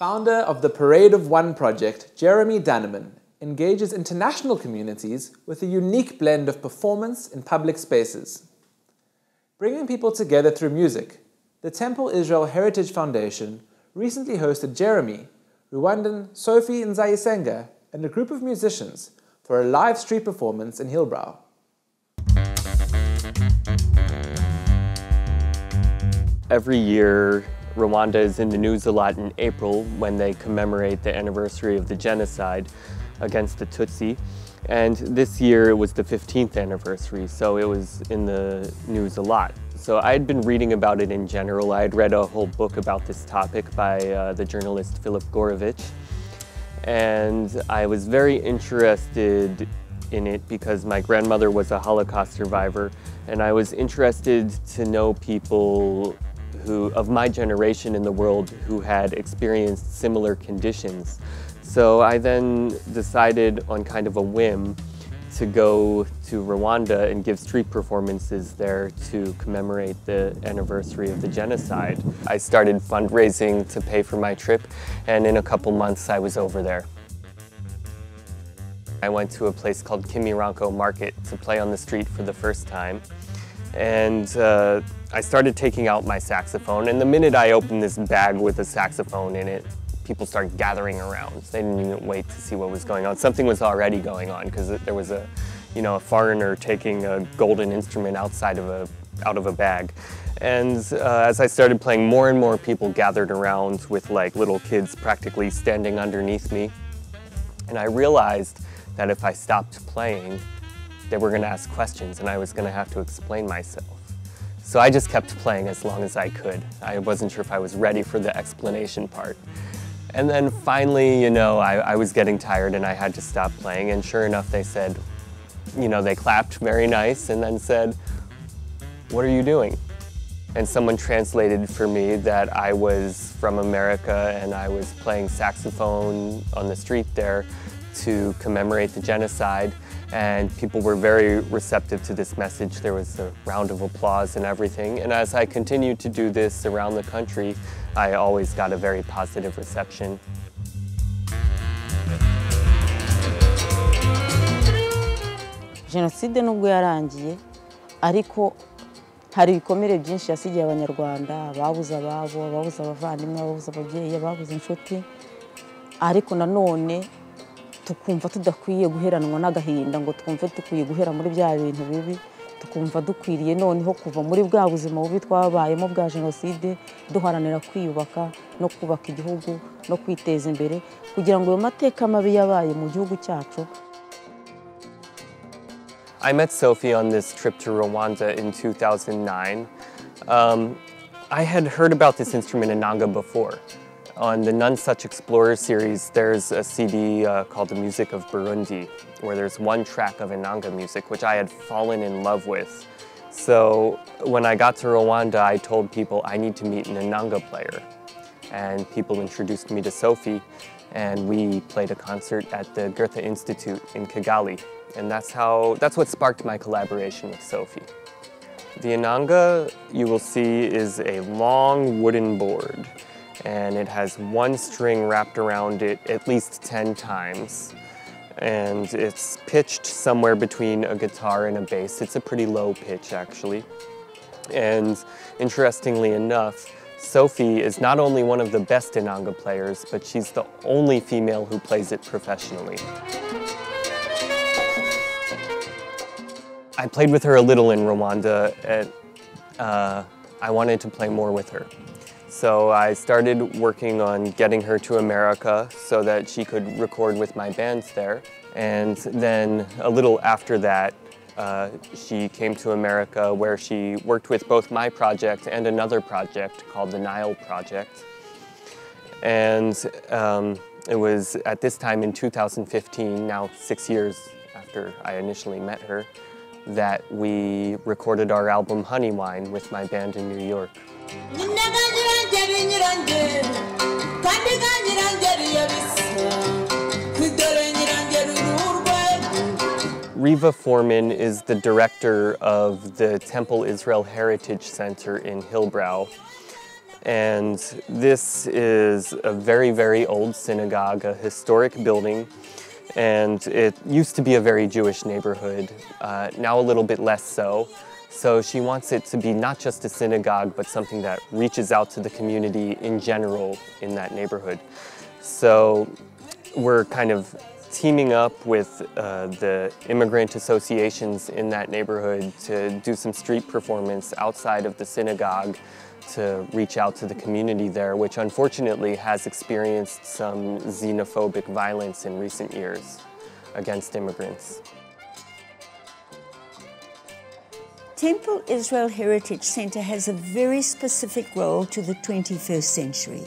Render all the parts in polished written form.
Founder of the Parade of One project, Jeremy Danneman engages international communities with a unique blend of performance in public spaces. Bringing people together through music, the Temple Israel Heritage Foundation recently hosted Jeremy, Rwandan Sophie Nzayisenga, and a group of musicians for a live street performance in Hillbrow. Every year, Rwanda is in the news a lot in April when they commemorate the anniversary of the genocide against the Tutsi. And this year it was the 15th anniversary, so it was in the news a lot. So I had been reading about it in general. I had read a whole book about this topic by the journalist Philip Gorovich. And I was very interested in it because my grandmother was a Holocaust survivor, and I was interested to know people of my generation in the world who had experienced similar conditions. So I then decided on kind of a whim to go to Rwanda and give street performances there to commemorate the anniversary of the genocide. I started fundraising to pay for my trip, and in a couple months I was over there. I went to a place called Kimiranko Market to play on the street for the first time. And I started taking out my saxophone, and the minute I opened this bag with a saxophone in it, people started gathering around. They didn't even wait to see what was going on. Something was already going on because there was a foreigner taking a golden instrument out of a bag. And as I started playing, more and more people gathered around with like little kids practically standing underneath me. And I realized that if I stopped playing, they were going to ask questions and I was going to have to explain myself. So I just kept playing as long as I could. I wasn't sure if I was ready for the explanation part. And then finally, I was getting tired and I had to stop playing, and sure enough they said, they clapped very nice and then said, "What are you doing?" And someone translated for me that I was from America and I was playing saxophone on the street there to commemorate the genocide. And people were very receptive to this message. There was a round of applause and everything. And as I continued to do this around the country, I always got a very positive reception. Jenoside nubwo yarangiye, ariko hari ibikomere byinshi yasigiye Abanyarwanda, babuze ababo, babuze abavandimwe, babuze ababyeyi, babuze inshuti. Ariko nanone tukumva tudakwiye guheranwa n'agahinda ngo twumve dukwiye guhera muri bya bintu bibi, tukumva dukwiriye noneho kuva muri bwa buzima bubi twabayemo bwa jenoside, duharanira kwiyubaka no kubaka igihugu no kwiteza imbere kugira ngo ayo mateka mabi yabaye mu gihugu cyacu. I met Sophie on this trip to Rwanda in 2009. I had heard about this instrument inanga before. On the None Such Explorer series, there's a CD called The Music of Burundi, where there's one track of inanga music, which I had fallen in love with. So when I got to Rwanda, I told people I need to meet an inanga player. And people introduced me to Sophie, and we played a concert at the Goethe Institute in Kigali. And that's what sparked my collaboration with Sophie. The inanga, you will see, is a long wooden board. And it has one string wrapped around it at least 10 times. And it's pitched somewhere between a guitar and a bass. It's a pretty low pitch, actually. And interestingly enough, Sophie is not only one of the best inanga players, but she's the only female who plays it professionally. I played with her a little in Rwanda, and I wanted to play more with her. So I started working on getting her to America so that she could record with my bands there. And then a little after that, she came to America where she worked with both my project and another project called the Nile Project. And it was at this time in 2015, now 6 years after I initially met her, that we recorded our album Honey Wine with my band in New York. Riva Foreman is the director of the Temple Israel Heritage Center in Hillbrow. And this is a very, very old synagogue, a historic building. And it used to be a very Jewish neighborhood, now a little bit less so. So she wants it to be not just a synagogue, but something that reaches out to the community in general in that neighborhood. So we're kind of teaming up with the immigrant associations in that neighborhood to do some street performance outside of the synagogue to reach out to the community there, which unfortunately has experienced some xenophobic violence in recent years against immigrants. Temple Israel Heritage Center has a very specific role to the 21st century.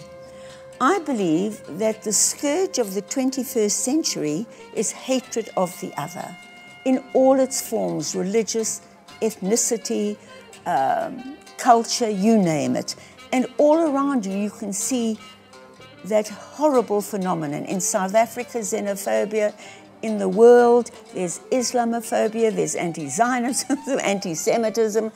I believe that the scourge of the 21st century is hatred of the other in all its forms, religious, ethnicity, culture, you name it. And all around you, you can see that horrible phenomenon. In South Africa, xenophobia. In the world, there's Islamophobia, there's anti-Zionism, anti-Semitism.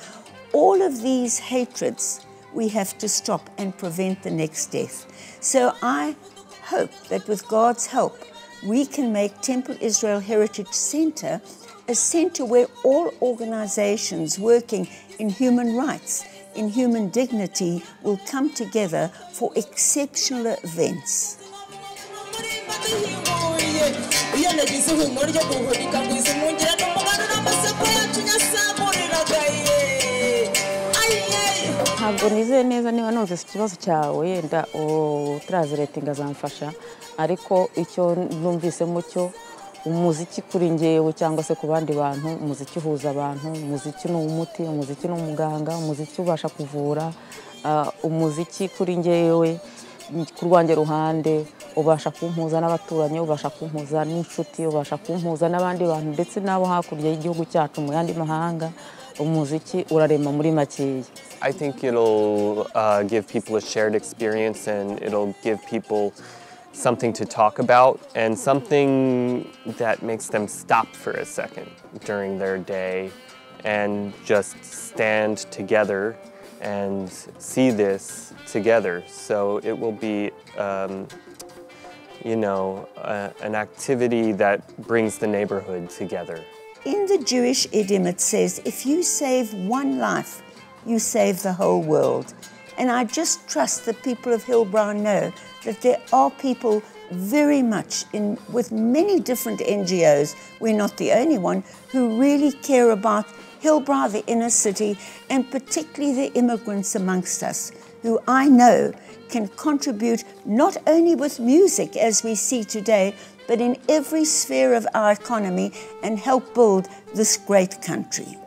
All of these hatreds we have to stop and prevent the next death. So I hope that with God's help, we can make Temple Israel Heritage Center a center where all organizations working in human rights, in human dignity, will come together for exceptional events. Ntabwo nizeye neza niba numvise ikibazo cyawe yenda utaraziretinga azamfasha, ariko icyo numvisemo cyo umuziki kuri ngewe cyangwa se ku bandi bantu, umuziki uhuza abantu, umuziki ni umuti, umuziki ni umuganga, umuziki ubasha kuvura, umuziki kuri ngewe ku rwanjye ruhande ubasha kumpuza n'abaturanyi, ubasha kumpuza n'inshuti, ubasha kumpuza n'abandi bantu ndetse n'abo hakurya y'igihugu cyacu mu yandi mahanga. Umuziki urarema muri makeya. I think it'll give people a shared experience, and it'll give people something to talk about and something that makes them stop for a second during their day and just stand together and see this together. So it will be, you know, an activity that brings the neighborhood together. In the Jewish idiom, it says, if you save one life, you save the whole world. And I just trust the people of Hillbrow know that there are people very much with many different NGOs, we're not the only one, who really care about Hillbrow, the inner city, and particularly the immigrants amongst us, who I know can contribute not only with music, as we see today, but in every sphere of our economy and help build this great country.